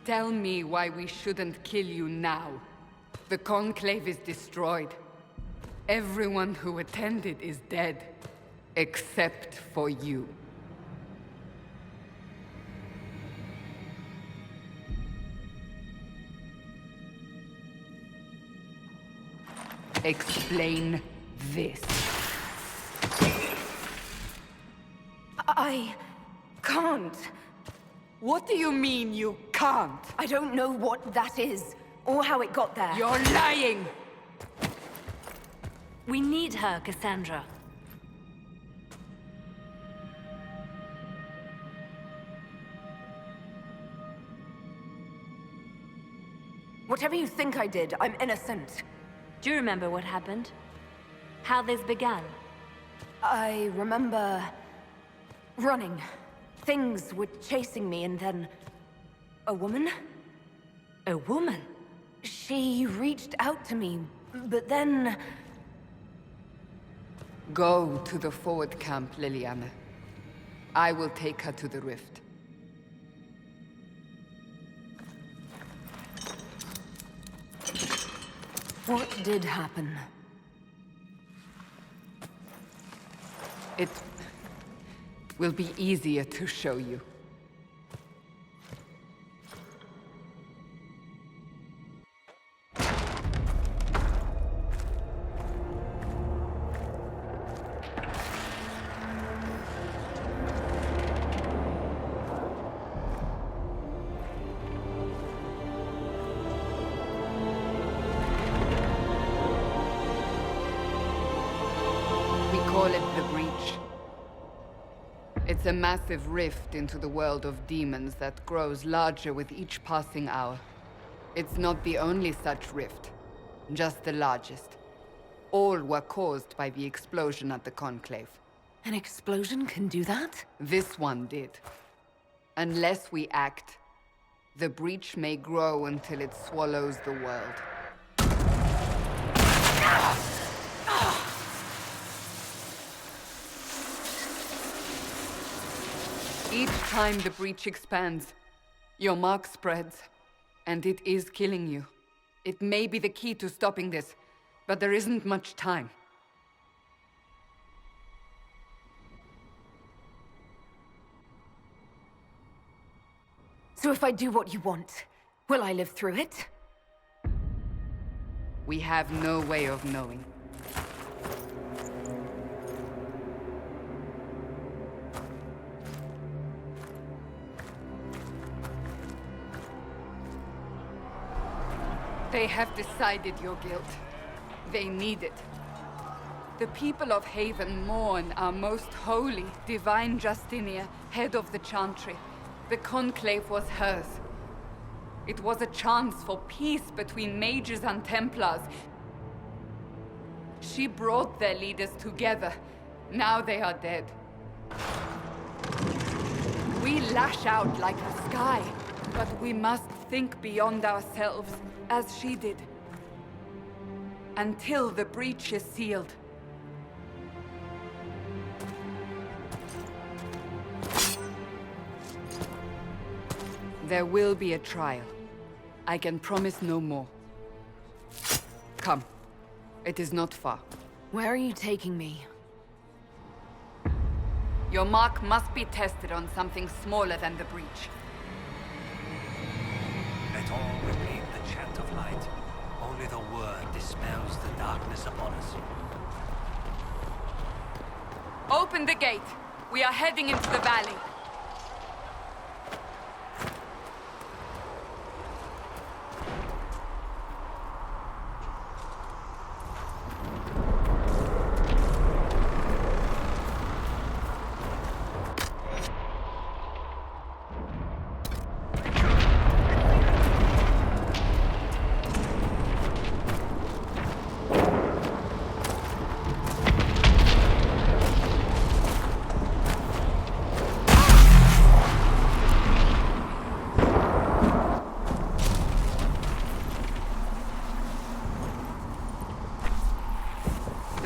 Tell me why we shouldn't kill you now. The Conclave is destroyed. Everyone who attended is dead. Except for you. Explain this. I can't. What do you mean you can't? I don't know what that is, or how it got there. You're lying! We need her, Cassandra. Whatever you think I did, I'm innocent. Do you remember what happened? How this began? I remember... running. Things were chasing me, and then... a woman? A woman? She reached out to me, but then... Go to the forward camp, Liliana. I will take her to the rift. What did happen? It will be easier to show you. Call it the Breach. It's a massive rift into the world of demons that grows larger with each passing hour. It's not the only such rift, just the largest. All were caused by the explosion at the Conclave. An explosion can do that? This one did. Unless we act, the Breach may grow until it swallows the world. Each time the Breach expands, your mark spreads, and it is killing you. It may be the key to stopping this, but there isn't much time. So if I do what you want, will I live through it? We have no way of knowing. They have decided your guilt. They need it. The people of Haven mourn our most holy, divine Justinia, head of the Chantry. The Conclave was hers. It was a chance for peace between mages and Templars. She brought their leaders together. Now they are dead. We lash out like the sky, but we must think beyond ourselves, as she did. Until the Breach is sealed. There will be a trial. I can promise no more. Come. It is not far. Where are you taking me? Your mark must be tested on something smaller than the Breach. Let all repeat the chant of light. Only the word dispels the darkness upon us. Open the gate. We are heading into the valley.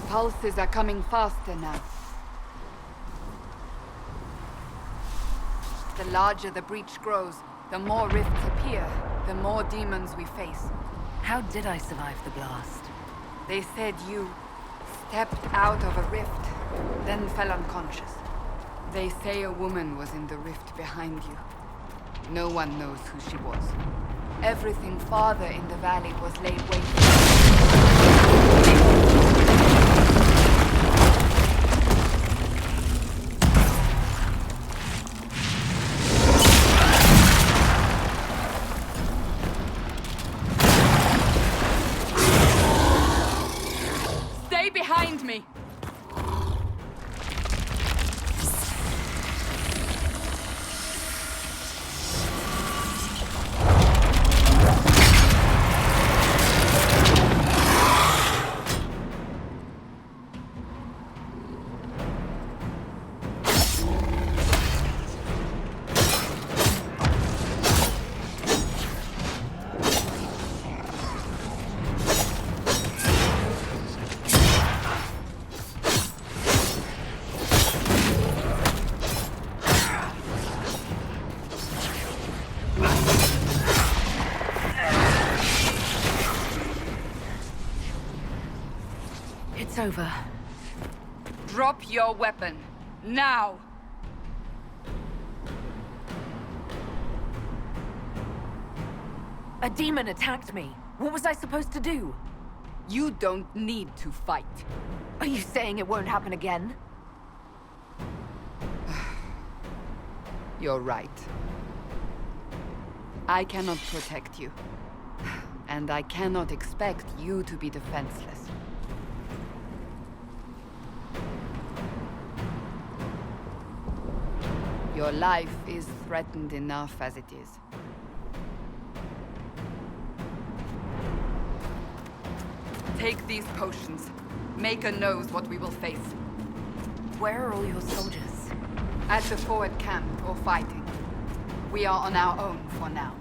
Pulses are coming faster now. The larger the Breach grows, The more rifts appear, the more demons we face. How did I survive the blast? They said you stepped out of a rift, then fell unconscious. They say a woman was in the rift behind you. No one knows who she was. Everything farther in the valley was laid waste. Stay behind me! It's over. Drop your weapon. Now! A demon attacked me. What was I supposed to do? You don't need to fight. Are you saying it won't happen again? You're right. I cannot protect you. And I cannot expect you to be defenseless. Your life is threatened enough as it is. Take these potions. Maker knows what we will face. Where are all your soldiers? At the forward camp or fighting. We are on our own for now.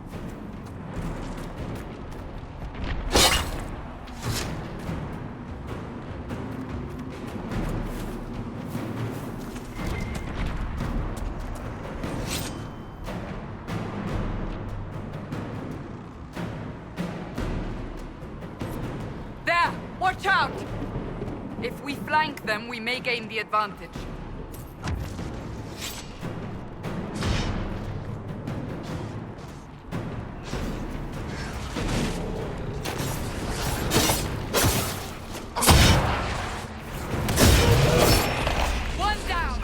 There! Watch out! If we flank them, we may gain the advantage. One down!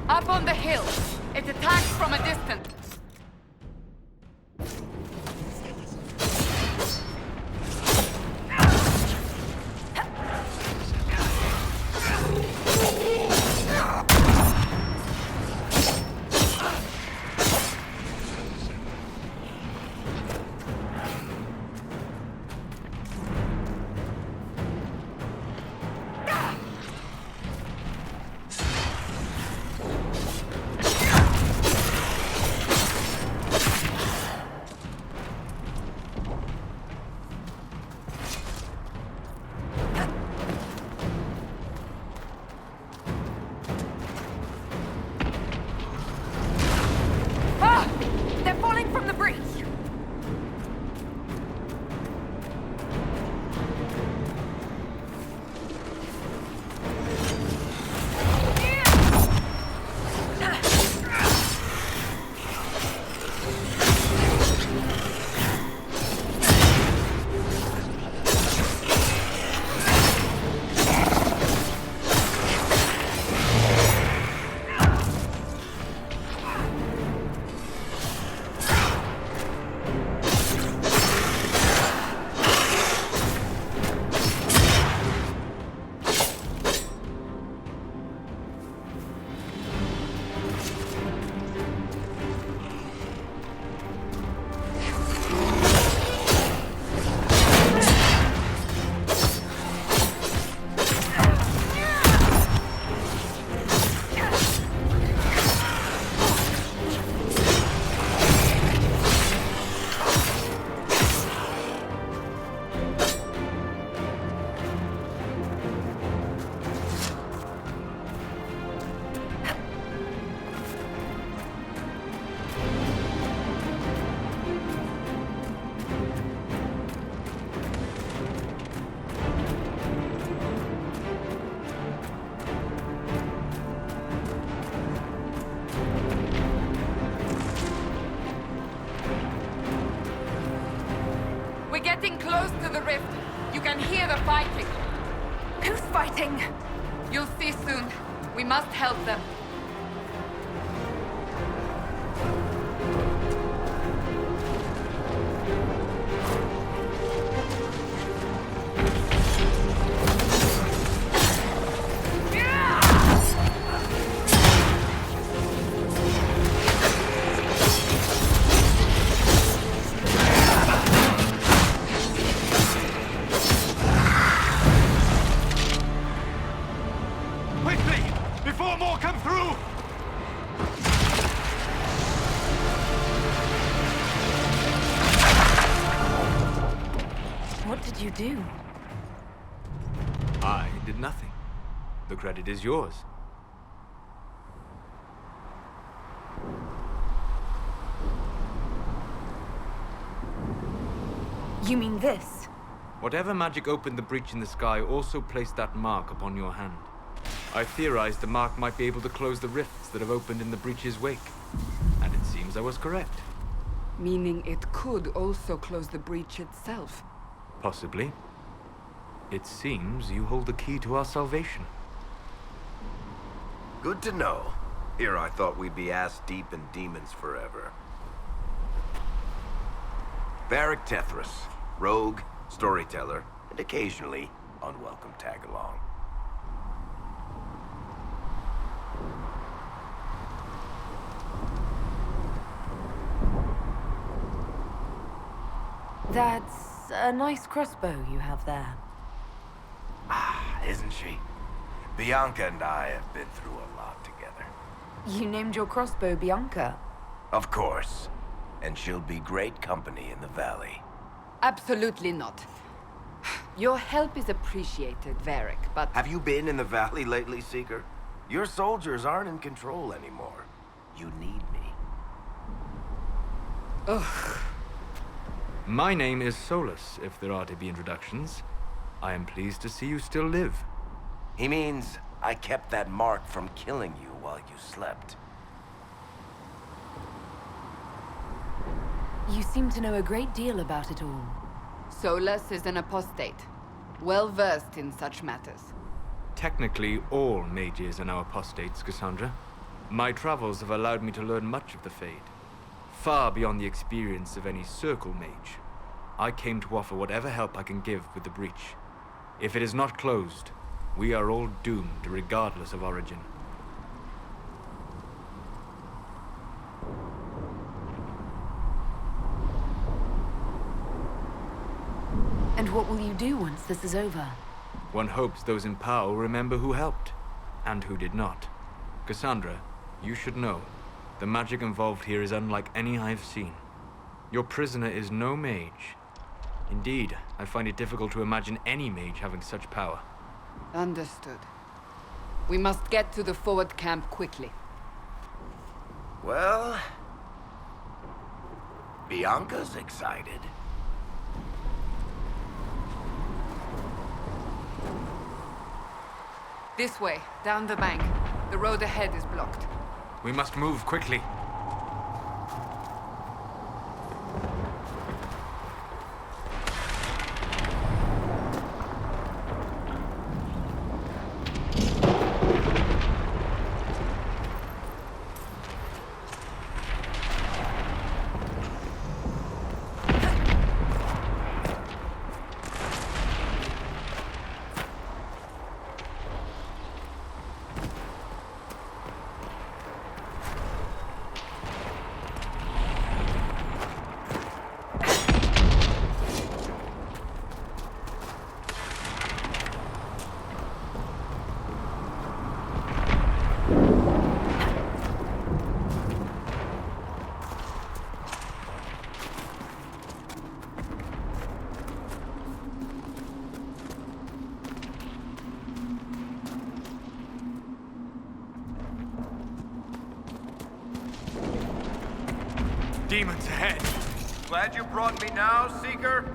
Up on the hill. It attacks from a distance. rift. You can hear the fighting. Who's fighting? You'll see soon. We must help them. Quickly! Before more come through! What did you do? I did nothing. The credit is yours. You mean this? Whatever magic opened the breach in the sky also placed that mark upon your hand. I theorized the mark might be able to close the rifts that have opened in the breach's wake. And it seems I was correct. Meaning it could also close the breach itself. Possibly. It seems you hold the key to our salvation. Good to know. Here I thought we'd be ass-deep in demons forever. Varric Tethras, rogue, storyteller, and occasionally unwelcome tag-along. That's a nice crossbow you have there. Ah, isn't she? Bianca and I have been through a lot together. You named your crossbow Bianca. Of course. And she'll be great company in the valley. Absolutely not. Your help is appreciated, Varric, but... Have you been in the valley lately, Seeker? Your soldiers aren't in control anymore. You need me. Ugh. My name is Solus, if there are to be introductions. I am pleased to see you still live. He means I kept that mark from killing you while you slept. You seem to know a great deal about it all. Solus is an apostate, well-versed in such matters. Technically, all mages are now apostates, Cassandra. My travels have allowed me to learn much of the Fade. Far beyond the experience of any circle mage. I came to offer whatever help I can give with the breach. If it is not closed, we are all doomed regardless of origin. And what will you do once this is over? One hopes those in power will remember who helped, and who did not. Cassandra, you should know, the magic involved here is unlike any I've seen. Your prisoner is no mage. Indeed, I find it difficult to imagine any mage having such power. Understood. We must get to the forward camp quickly. Well... Bianca's excited. This way, down the bank. The road ahead is blocked. We must move quickly. Demons ahead! Glad you brought me now, Seeker?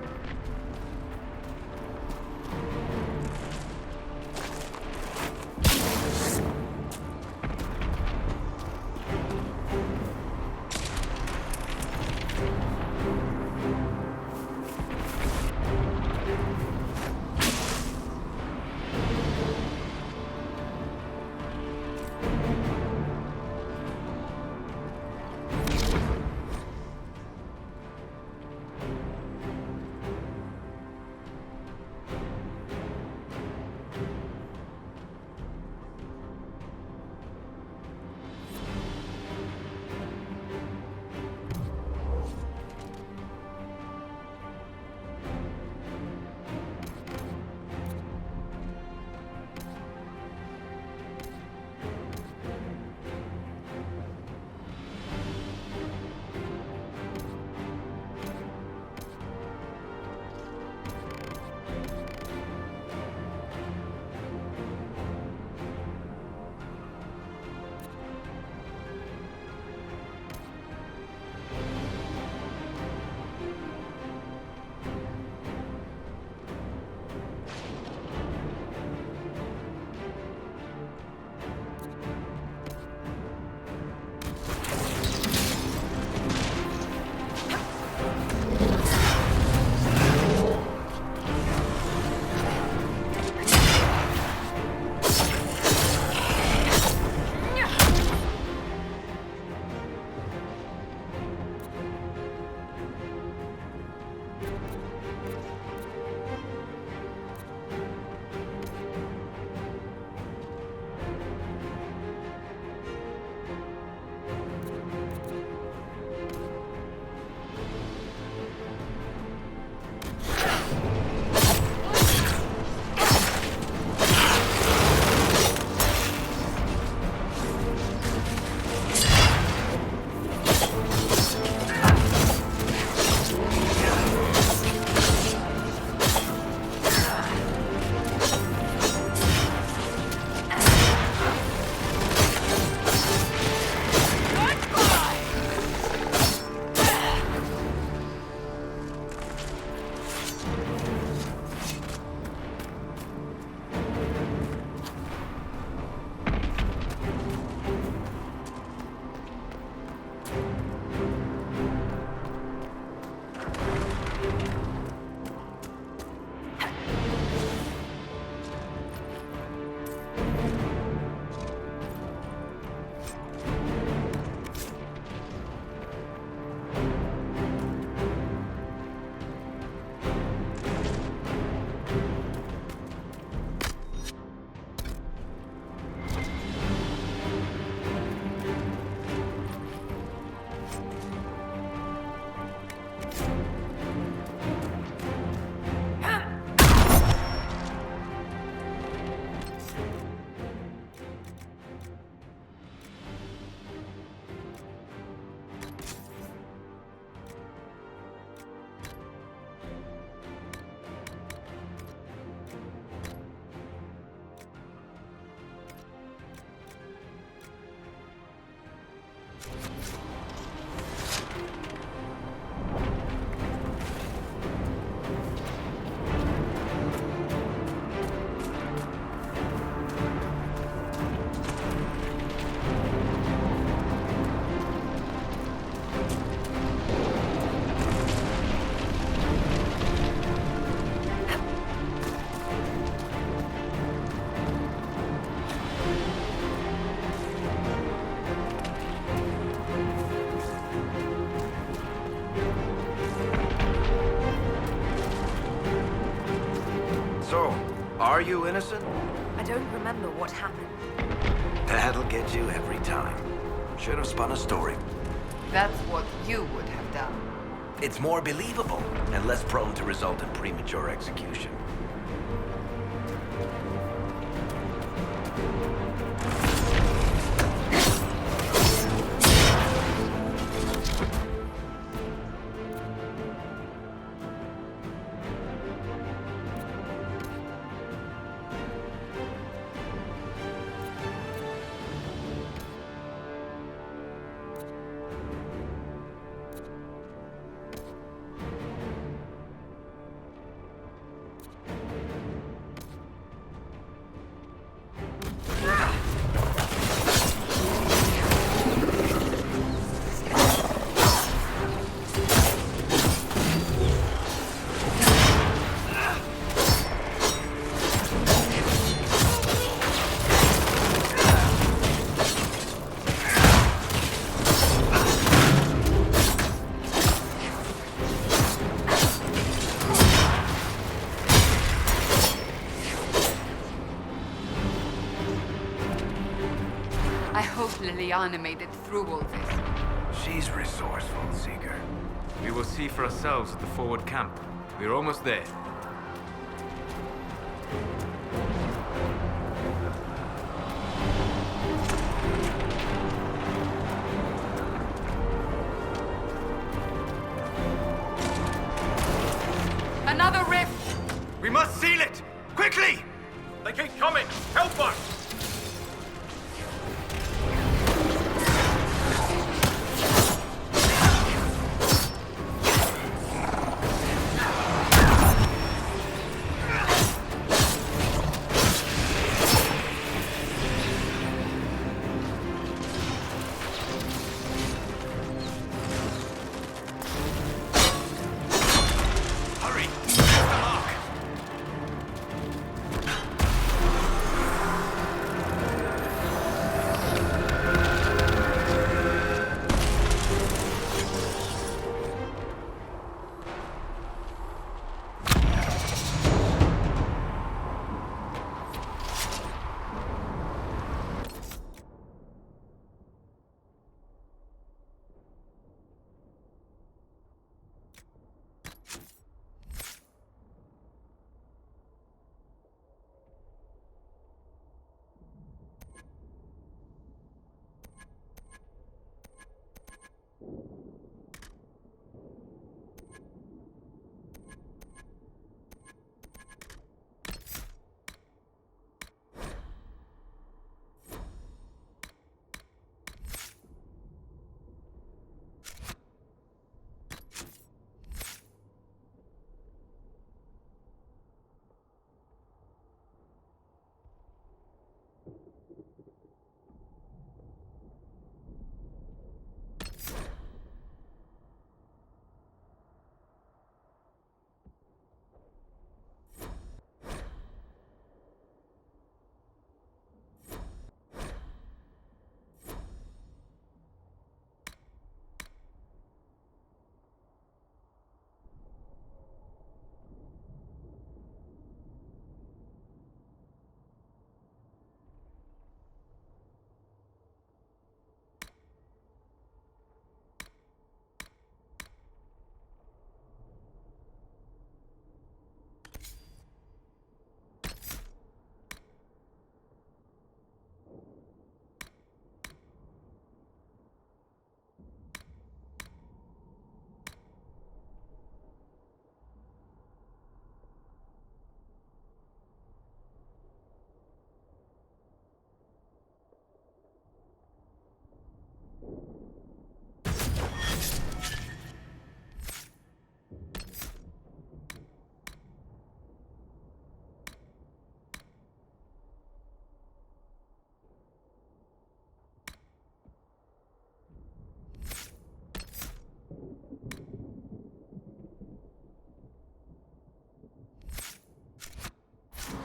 you innocent? I don't remember what happened. That'll get you every time. Should have spun a story. That's what you would have done. It's more believable and less prone to result in premature execution. I hope Liliana made it through all this. She's resourceful, Seeker. We will see for ourselves at the forward camp. We're almost there. Another rift! We must seal it! Quickly! They keep coming! Help us! Hurry! Get the mark!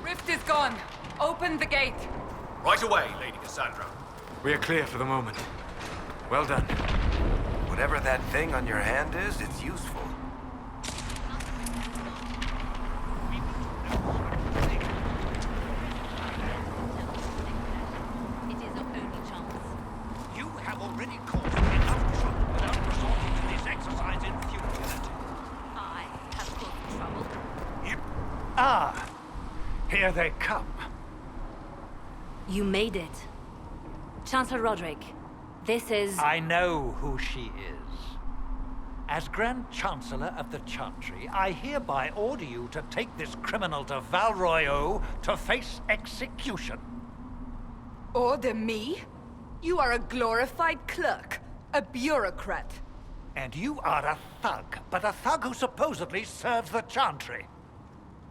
Rift is gone. Open the gate. Right away, Lady Cassandra. We are clear for the moment. Well done. Whatever that thing on your hand is, it's useful. already caused enough trouble without resorting to this exercise in futility. I have caused trouble. Yep. Ah, here they come. You made it. Chancellor Roderick, this is... I know who she is. As Grand Chancellor of the Chantry, I hereby order you to take this criminal to Val Royeaux to face execution. Order me? You are a glorified clerk, a bureaucrat. And you are a thug, but a thug who supposedly serves the Chantry.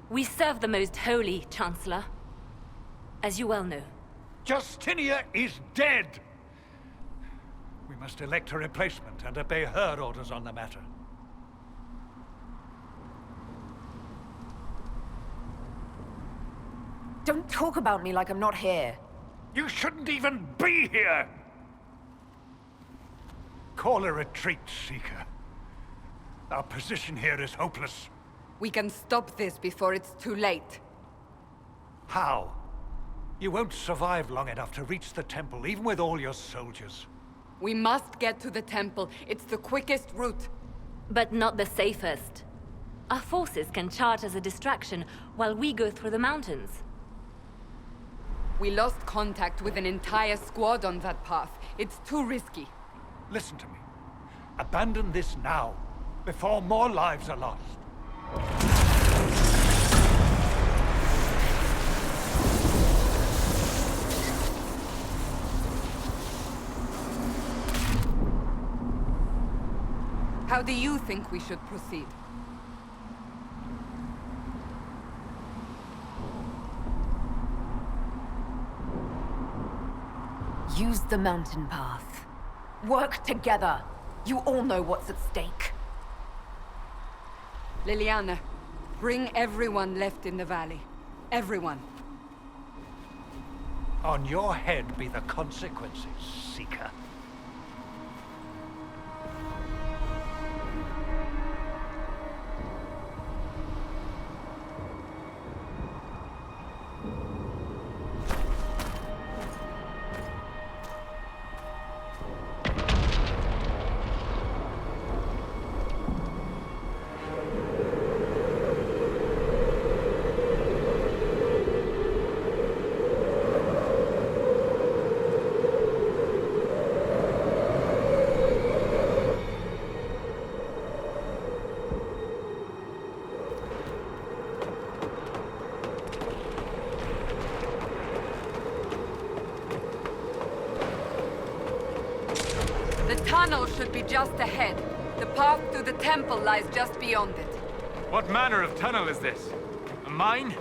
We serve the most holy, Chancellor. As you well know. Justinia is dead! We must elect a replacement and obey her orders on the matter. Don't talk about me like I'm not here. You shouldn't even be here! Call a retreat, Seeker. Our position here is hopeless. We can stop this before it's too late. How? You won't survive long enough to reach the temple, even with all your soldiers. We must get to the temple. It's the quickest route. But not the safest. Our forces can charge as a distraction while we go through the mountains. We lost contact with an entire squad on that path. It's too risky. Listen to me. Abandon this now, before more lives are lost. How do you think we should proceed? Use the mountain path. Work together. You all know what's at stake. Liliana, bring everyone left in the valley. Everyone. On your head be the consequences, Seeker. The tunnel should be just ahead. The path to the temple lies just beyond it. What manner of tunnel is this? A mine?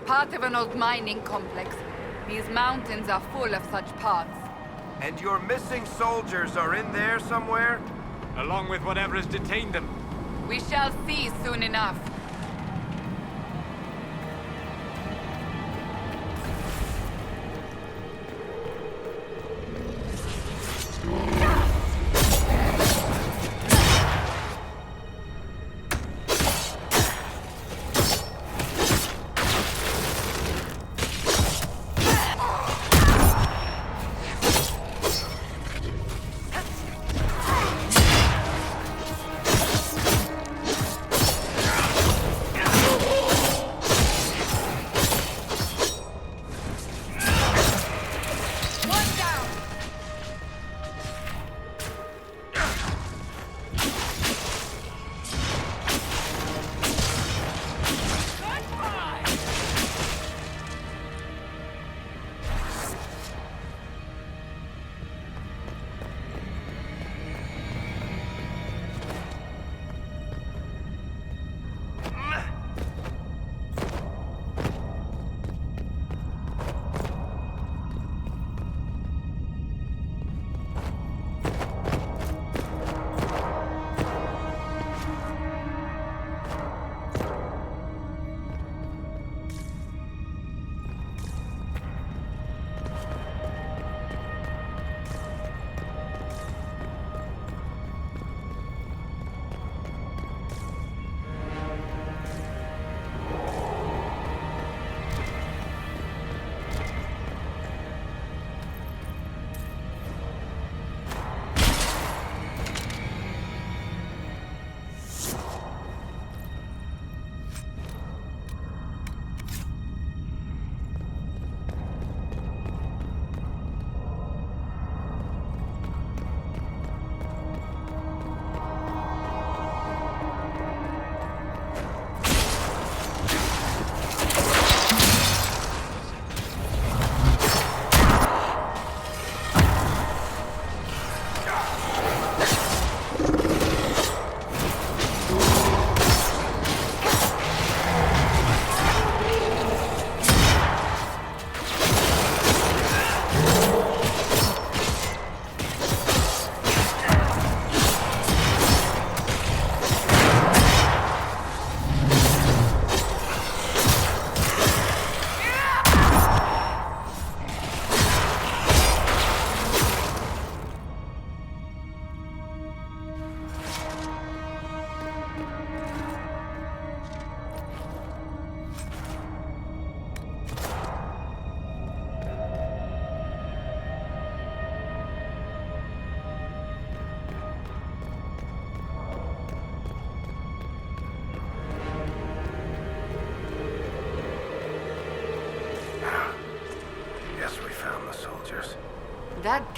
Part of an old mining complex. These mountains are full of such paths. And your missing soldiers are in there somewhere? Along with whatever has detained them. We shall see soon enough.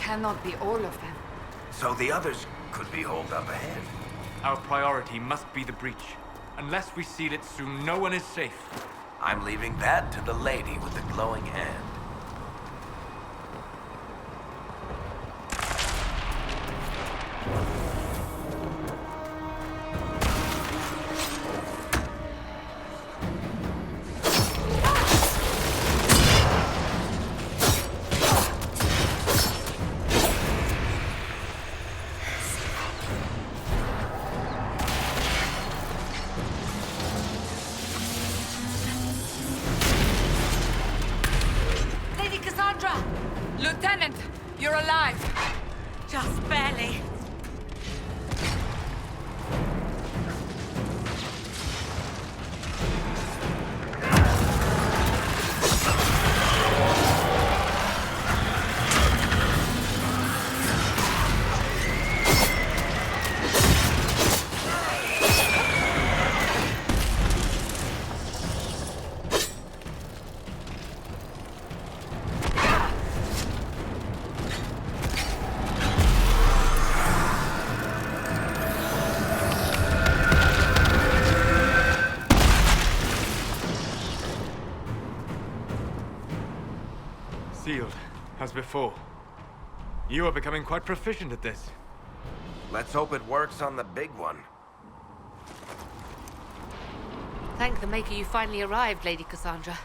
cannot be all of them. So the others could be holed up ahead. Our priority must be the breach. Unless we seal it soon, no one is safe. I'm leaving that to the lady with the glowing hand. Lady Cassandra! Lieutenant, you're alive. Just barely. Sealed, as before. You are becoming quite proficient at this. Let's hope it works on the big one. Thank the Maker you finally arrived, Lady Cassandra.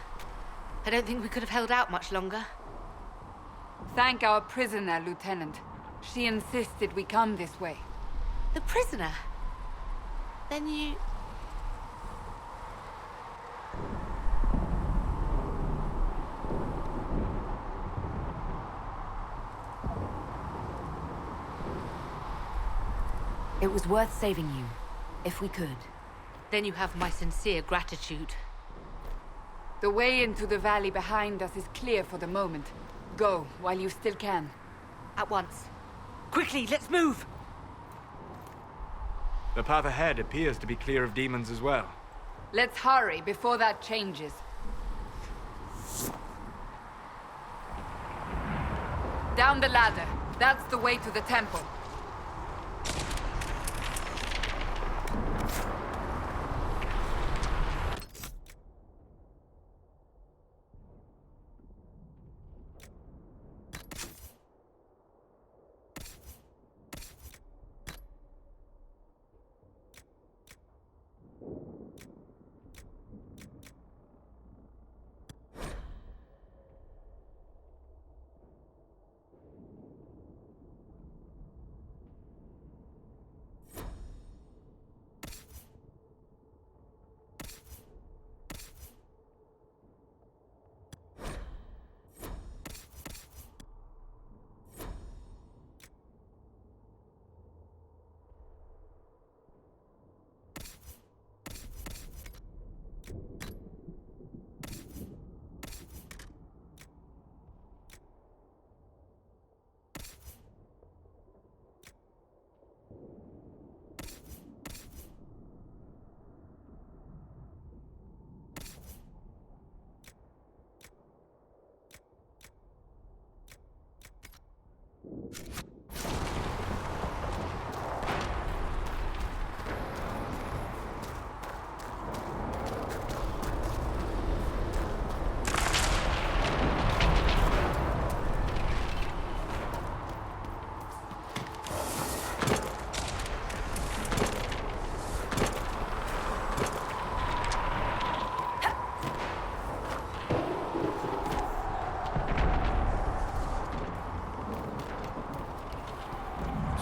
I don't think we could have held out much longer. Thank our prisoner, Lieutenant. She insisted we come this way. The prisoner? Then you... It was worth saving you, if we could. Then you have my sincere gratitude. The way into the valley behind us is clear for the moment. Go, while you still can. At once. Quickly, let's move! The path ahead appears to be clear of demons as well. Let's hurry before that changes. Down the ladder. That's the way to the temple.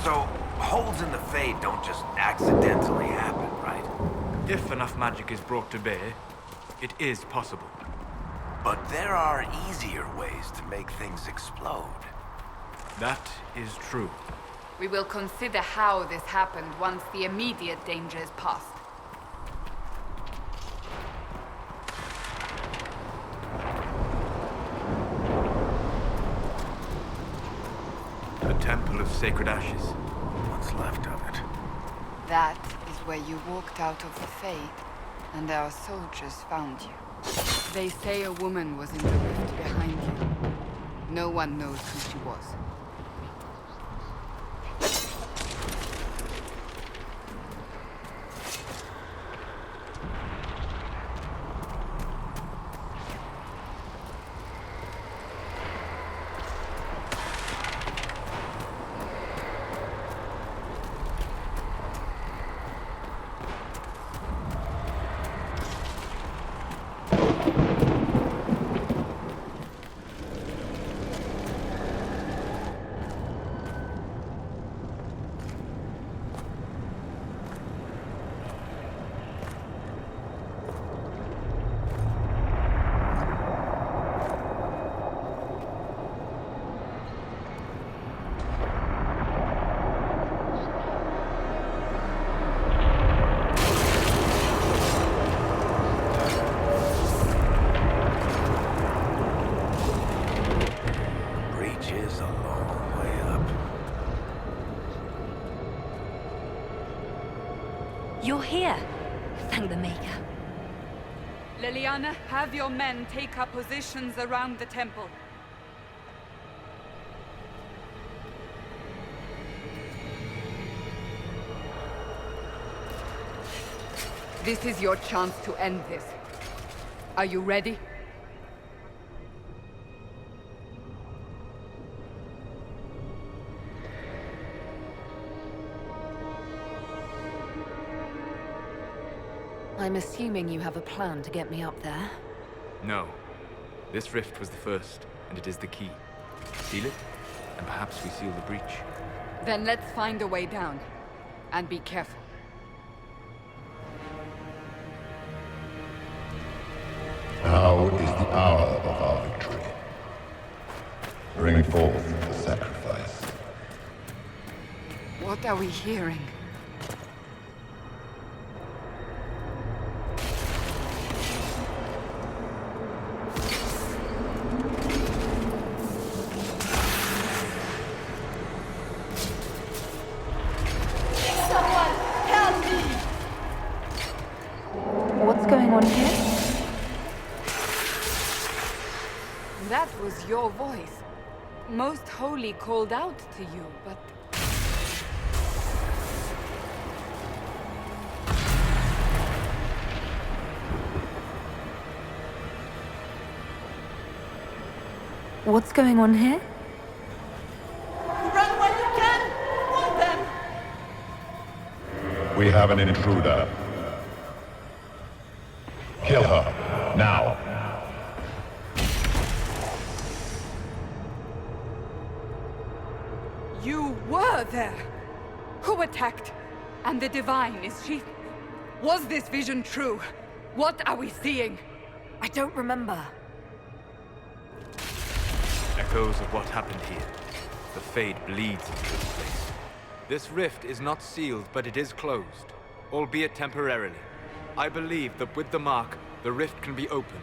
So, holes in the Fade don't just accidentally happen, right? If enough magic is brought to bear, it is possible. But there are easier ways to make things explode. That is true. We will consider how this happened once the immediate danger is past. The Temple of Sacred Ashes. What's left of it? That is where you walked out of the Fade, and our soldiers found you. They say a woman was in the rift behind you. No one knows who she was. You're here. Thank the Maker. Liliana, have your men take up positions around the temple. This is your chance to end this. Are you ready? I'm assuming you have a plan to get me up there. No. This rift was the first, and it is the key. Seal it, and perhaps we seal the breach. Then let's find a way down. And be careful. Now is the hour of our victory. Bring forth the sacrifice. What are we hearing? What's going on here? That was your voice. Most Holy called out to you, but... What's going on here? Run when you can! Want them! We have an intruder. Kill her, now. You were there! Who attacked? And the Divine, is she... Was this vision true? What are we seeing? I don't remember. Echoes of what happened here. The Fade bleeds into this place. This rift is not sealed, but it is closed, albeit temporarily. I believe that with the mark, the rift can be opened,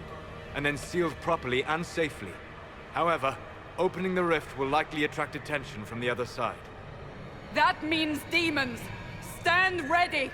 and then sealed properly and safely. However, opening the rift will likely attract attention from the other side. That means demons! Stand ready!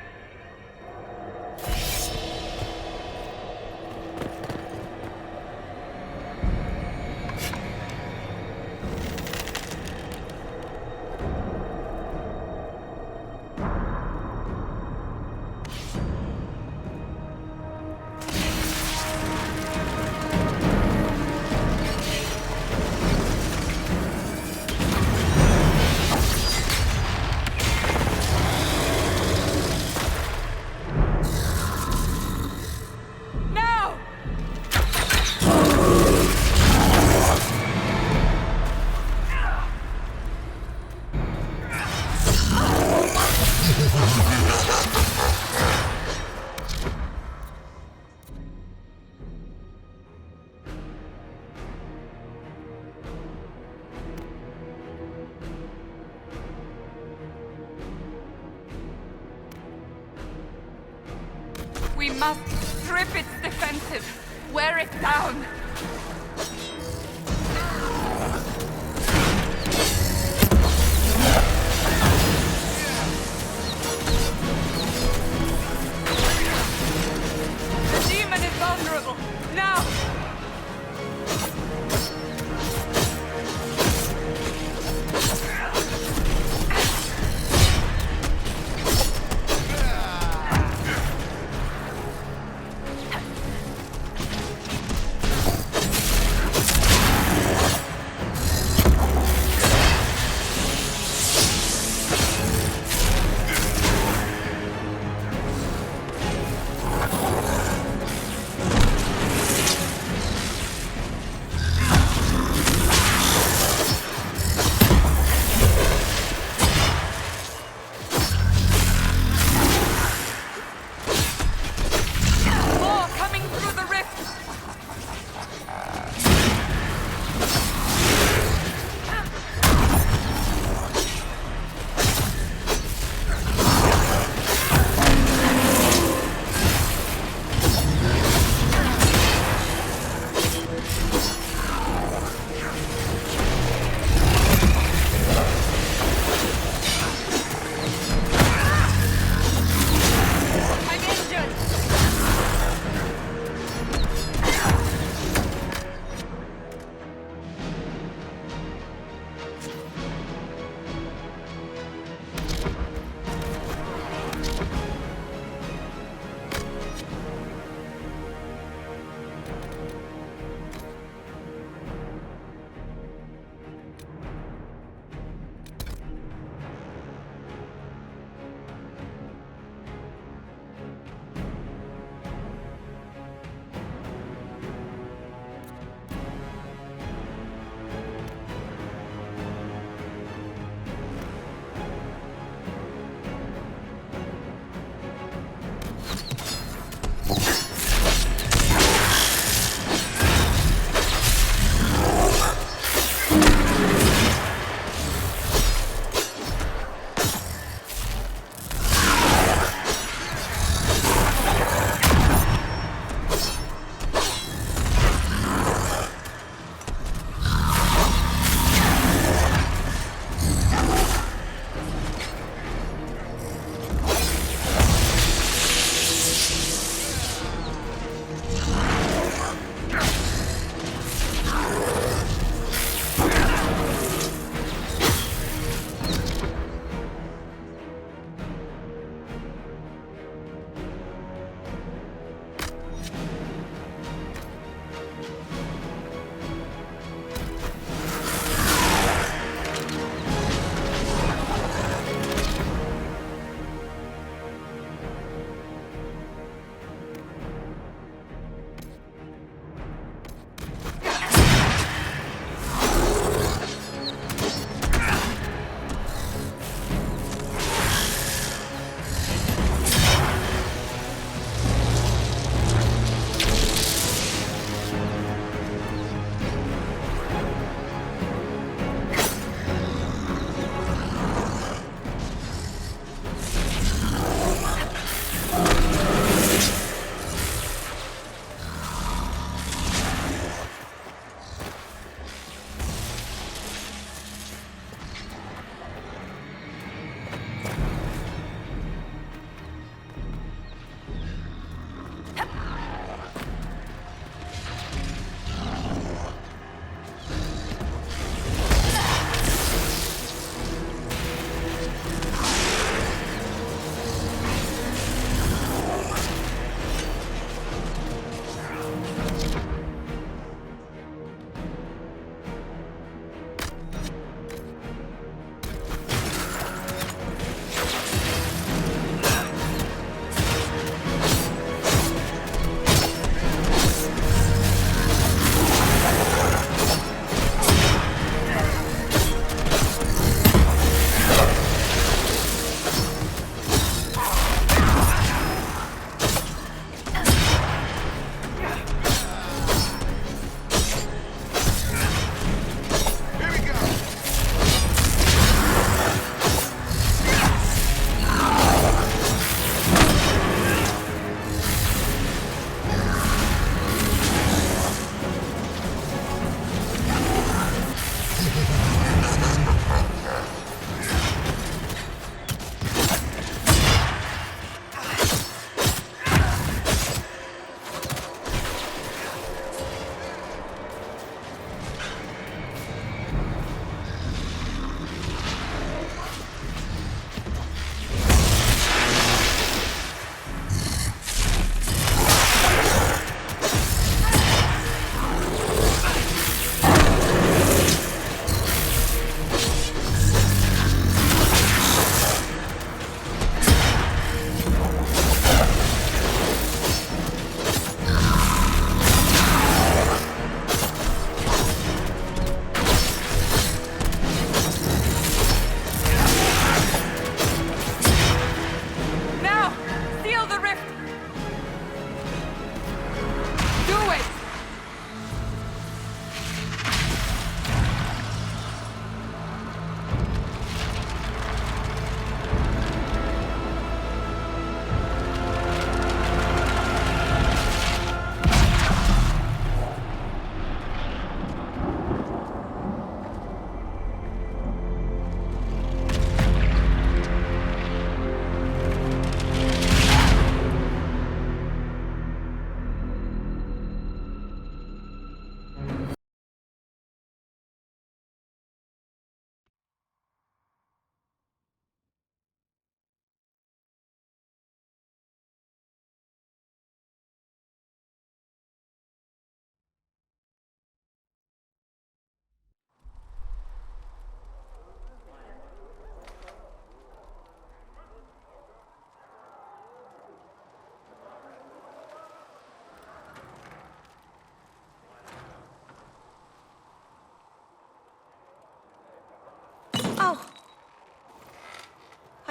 We must strip its defensive. Wear it down. The demon is vulnerable. Now!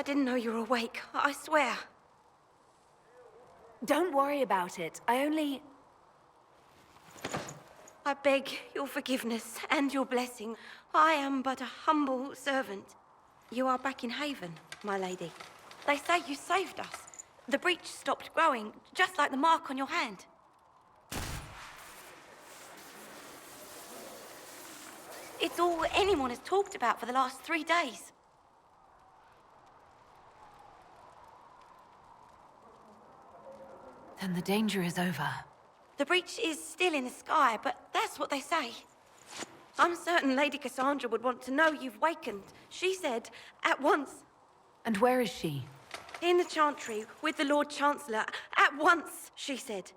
I didn't know you were awake, I swear. Don't worry about it. I beg your forgiveness and your blessing. I am but a humble servant. You are back in Haven, my lady. They say you saved us. The breach stopped growing, just like the mark on your hand. It's all anyone has talked about for the last 3 days. Then the danger is over. The breach is still in the sky, but that's what they say. I'm certain Lady Cassandra would want to know you've wakened. She said, at once. And where is she? In the Chantry, with the Lord Chancellor. At once, she said.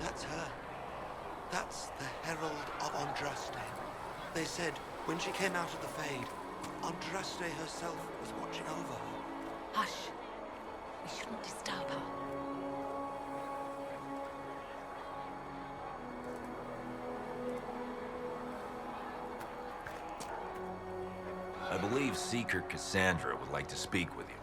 That's her. That's the Herald of Andraste. They said when she came out of the Fade, Andraste herself was watching over her. Hush. We shouldn't disturb her. I believe Seeker Cassandra would like to speak with you.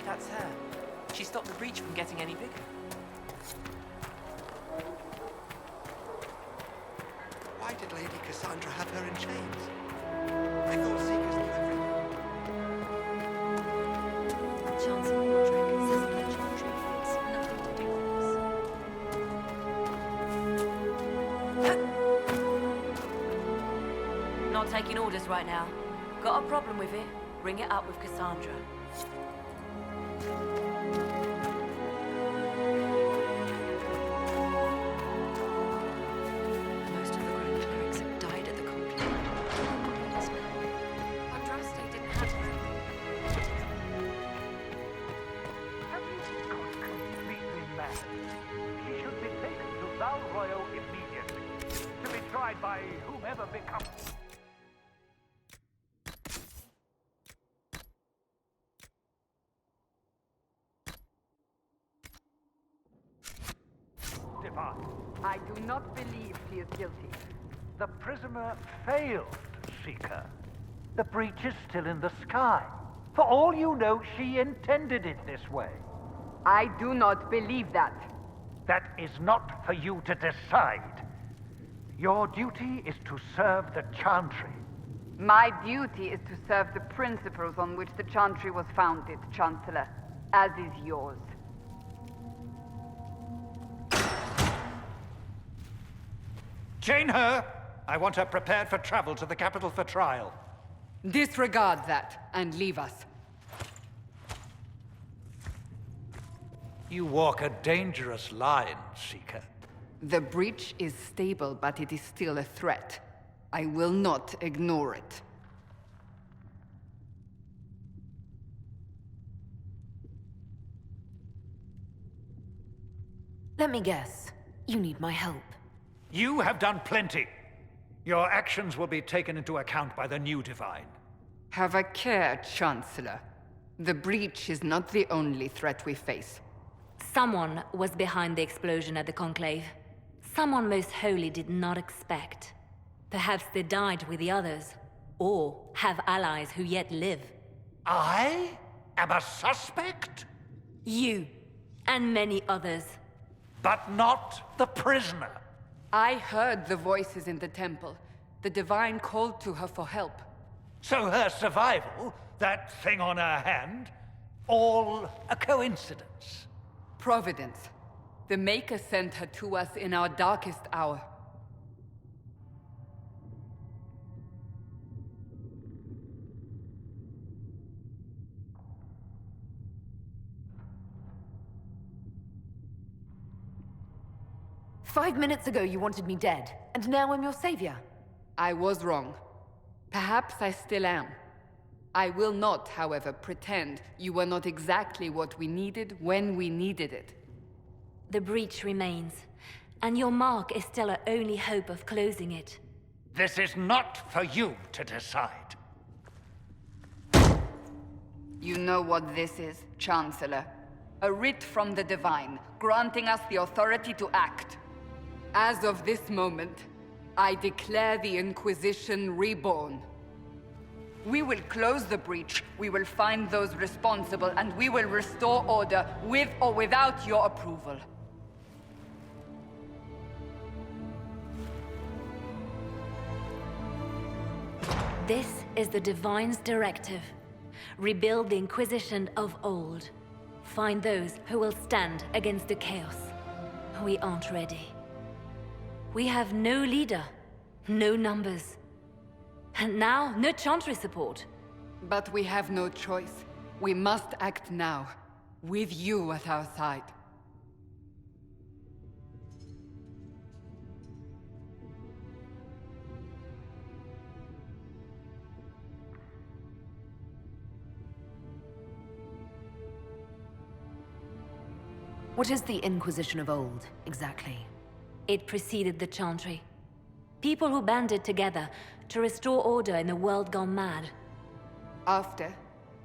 That's her. She stopped the breach from getting any bigger. Why did Lady Cassandra have her in chains? I thought Seekers knew everything. Chancellor Roderick says the Chantry wants nothing to do with this. Not taking orders right now. Got a problem with it? Bring it up with Cassandra. Most of the Grand Clerics have died at the conflict. Andraste didn't have her. Have you gone completely mad? She should be taken to Val Royal immediately, to be tried by whomever becomes... I do not believe she is guilty. The prisoner failed, Seeker. The breach is still in the sky. For all you know, she intended it this way. I do not believe that. That is not for you to decide. Your duty is to serve the Chantry. My duty is to serve the principles on which the Chantry was founded, Chancellor, as is yours. Chain her! I want her prepared for travel to the capital for trial. Disregard that, and leave us. You walk a dangerous line, Seeker. The breach is stable, but it is still a threat. I will not ignore it. Let me guess. You need my help. You have done plenty. Your actions will be taken into account by the new Divine. Have a care, Chancellor. The breach is not the only threat we face. Someone was behind the explosion at the Conclave. Someone Most Holy did not expect. Perhaps they died with the others, or have allies who yet live. I am a suspect? You, and many others. But not the prisoner. I heard the voices in the temple. The Divine called to her for help. So her survival, that thing on her hand, all a coincidence? Providence. The Maker sent her to us in our darkest hour. "5 minutes ago you wanted me dead, and now I'm your savior." I was wrong. Perhaps I still am. I will not, however, pretend you were not exactly what we needed when we needed it. The breach remains, and your mark is still our only hope of closing it. This is not for you to decide. You know what this is, Chancellor. A writ from the Divine, granting us the authority to act. As of this moment, I declare the Inquisition reborn. We will close the breach, we will find those responsible, and we will restore order with or without your approval. This is the Divine's directive. Rebuild the Inquisition of old. Find those who will stand against the chaos. We aren't ready. We have no leader, no numbers. And now, no Chantry support. But we have no choice. We must act now, with you at our side. What is the Inquisition of old, exactly? It preceded the Chantry. People who banded together to restore order in a world gone mad. After,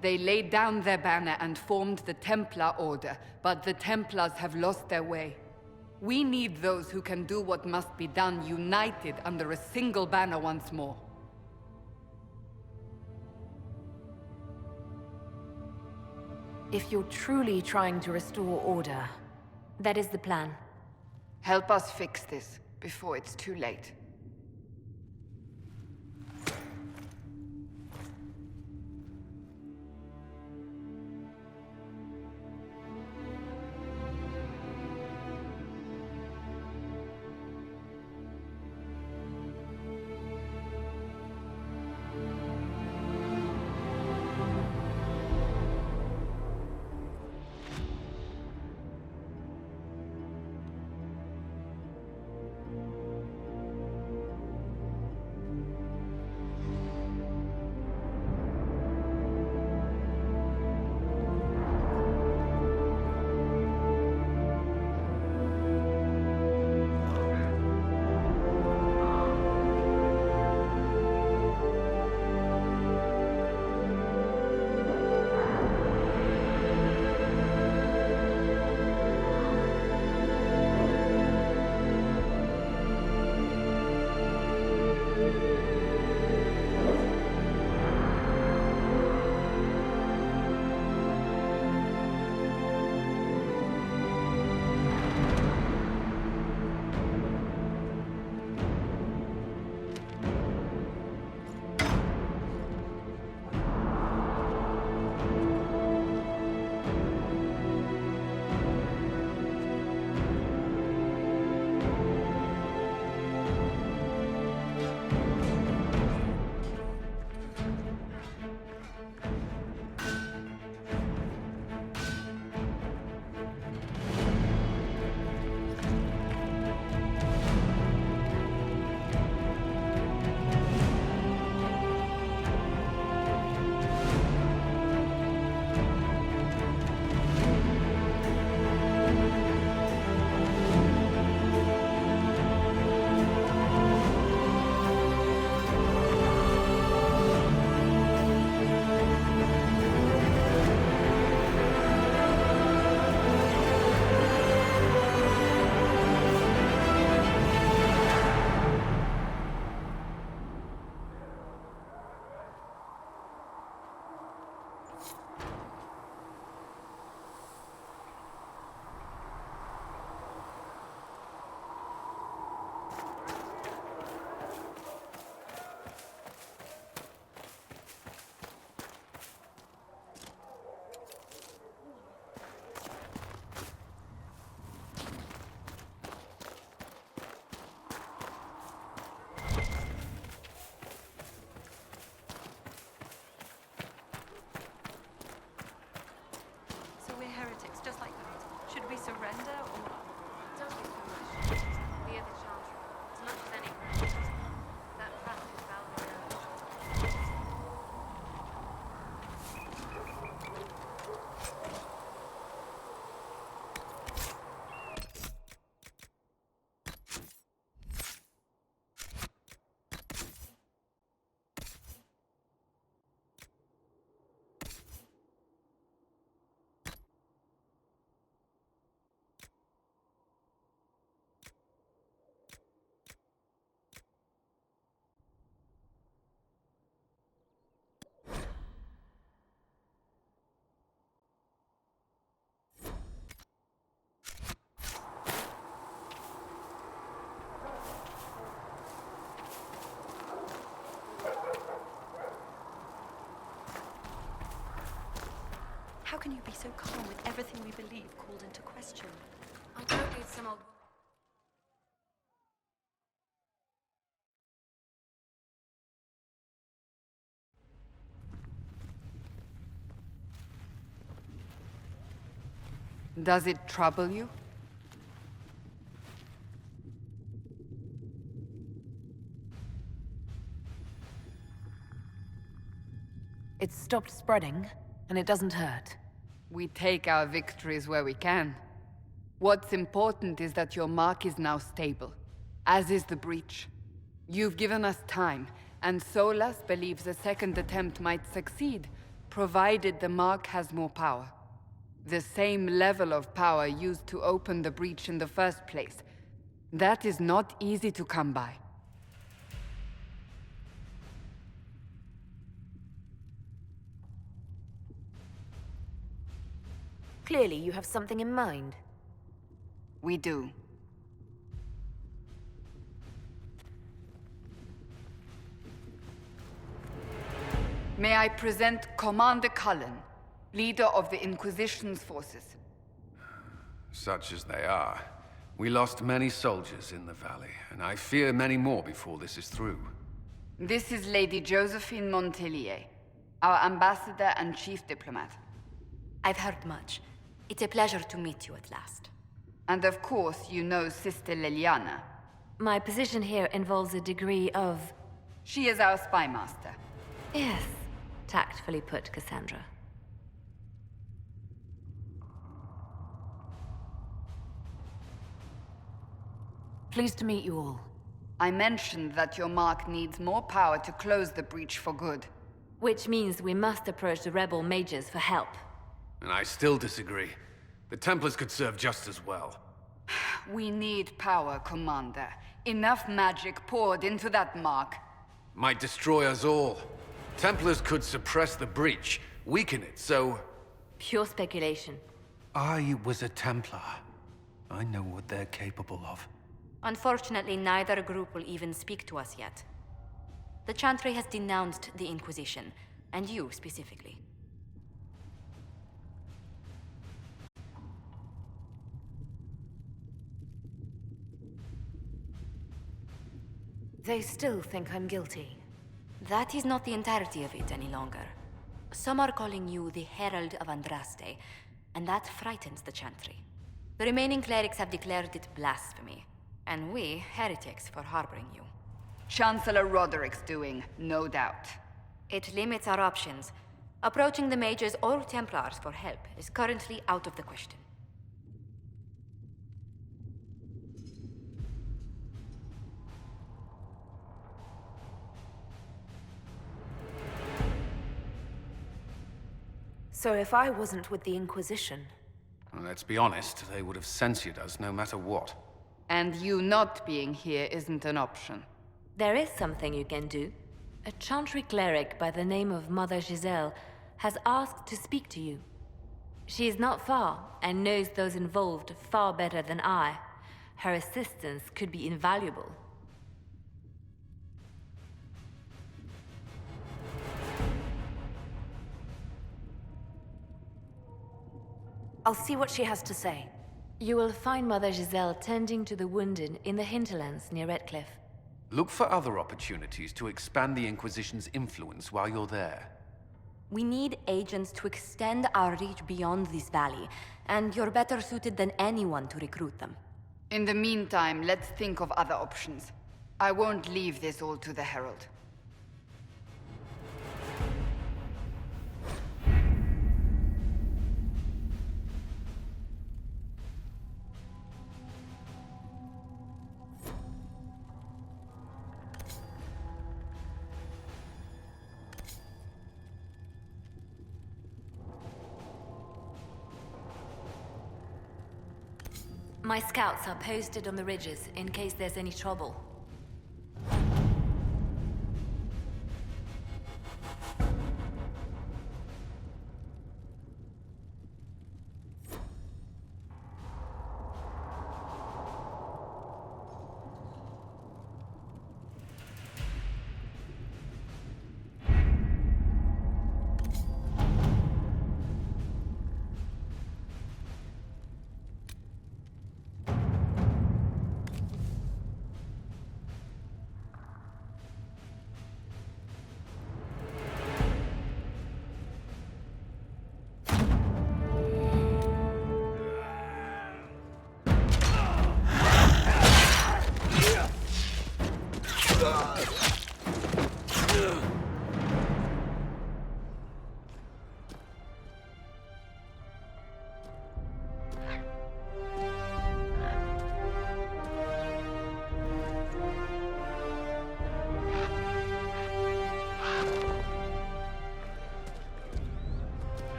they laid down their banner and formed the Templar Order, but the Templars have lost their way. We need those who can do what must be done united under a single banner once more. If you're truly trying to restore order... That is the plan. Help us fix this, before it's too late. Should we surrender or... Don't be foolish. Near the Chantry, as much as any ground. That path is Velberan. How can you be so calm with everything we believe called into question? I don't need some old... Does it trouble you? It's stopped spreading, and it doesn't hurt. We take our victories where we can. What's important is that your mark is now stable, as is the breach. You've given us time, and Solas believes a second attempt might succeed, provided the mark has more power. The same level of power used to open the breach in the first place. That is not easy to come by. Clearly, you have something in mind. We do. May I present Commander Cullen, leader of the Inquisition's forces. Such as they are. We lost many soldiers in the valley, and I fear many more before this is through. This is Lady Josephine Montelier, our ambassador and chief diplomat. I've heard much. It's a pleasure to meet you at last. And of course, you know Sister Liliana. My position here involves a degree of... She is our spy master. Yes, tactfully put, Cassandra. Pleased to meet you all. I mentioned that your mark needs more power to close the breach for good. Which means we must approach the rebel mages for help. And I still disagree. The Templars could serve just as well. We need power, Commander. Enough magic poured into that mark. Might destroy us all. Templars could suppress the breach, weaken it, so... Pure speculation. I was a Templar. I know what they're capable of. Unfortunately, neither group will even speak to us yet. The Chantry has denounced the Inquisition, and you specifically. They still think I'm guilty. That is not the entirety of it any longer. Some are calling you the Herald of Andraste, and that frightens the Chantry. The remaining clerics have declared it blasphemy, and we, heretics, for harboring you. Chancellor Roderick's doing, no doubt. It limits our options. Approaching the mages or Templars for help is currently out of the question. So if I wasn't with the Inquisition... Well, let's be honest, they would have censored us no matter what. And you not being here isn't an option. There is something you can do. A Chantry cleric by the name of Mother Giselle has asked to speak to you. She is not far, and knows those involved far better than I. Her assistance could be invaluable. I'll see what she has to say. You will find Mother Giselle tending to the wounded in the hinterlands near Redcliffe. Look for other opportunities to expand the Inquisition's influence while you're there. We need agents to extend our reach beyond this valley, and you're better suited than anyone to recruit them. In the meantime, let's think of other options. I won't leave this all to the Herald. My scouts are posted on the ridges in case there's any trouble.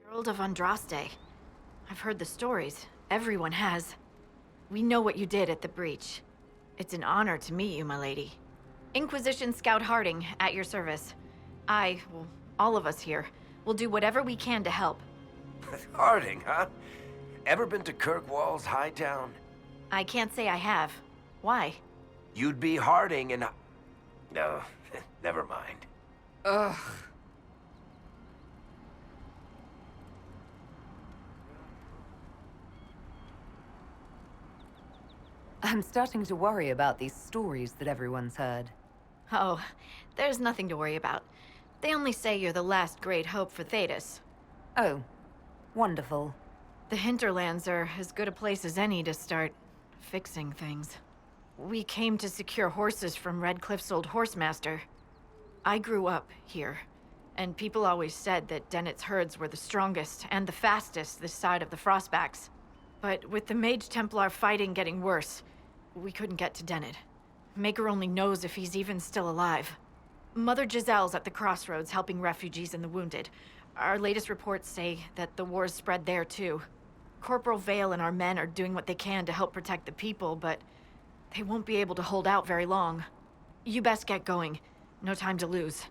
Herald of Andraste. I've heard the stories. Everyone has. We know what you did at the breach. It's an honor to meet you, my lady. Inquisition Scout Harding, at your service. Well, all of us here, will do whatever we can to help. Harding, huh? Ever been to Kirkwall's Hightown? I can't say I have. Why? You'd be Harding and... No, never mind. Ugh. I'm starting to worry about these stories that everyone's heard. Oh, there's nothing to worry about. They only say you're the last great hope for Thedas. Oh, wonderful. The hinterlands are as good a place as any to start fixing things. We came to secure horses from Redcliffe's old horsemaster. I grew up here, and people always said that Dennett's herds were the strongest and the fastest this side of the Frostbacks. But with the Mage Templar fighting getting worse, we couldn't get to Dennett. Maker only knows if he's even still alive. Mother Giselle's at the crossroads helping refugees and the wounded. Our latest reports say that the war's spread there too. Corporal Vale and our men are doing what they can to help protect the people, but they won't be able to hold out very long. You best get going. No time to lose.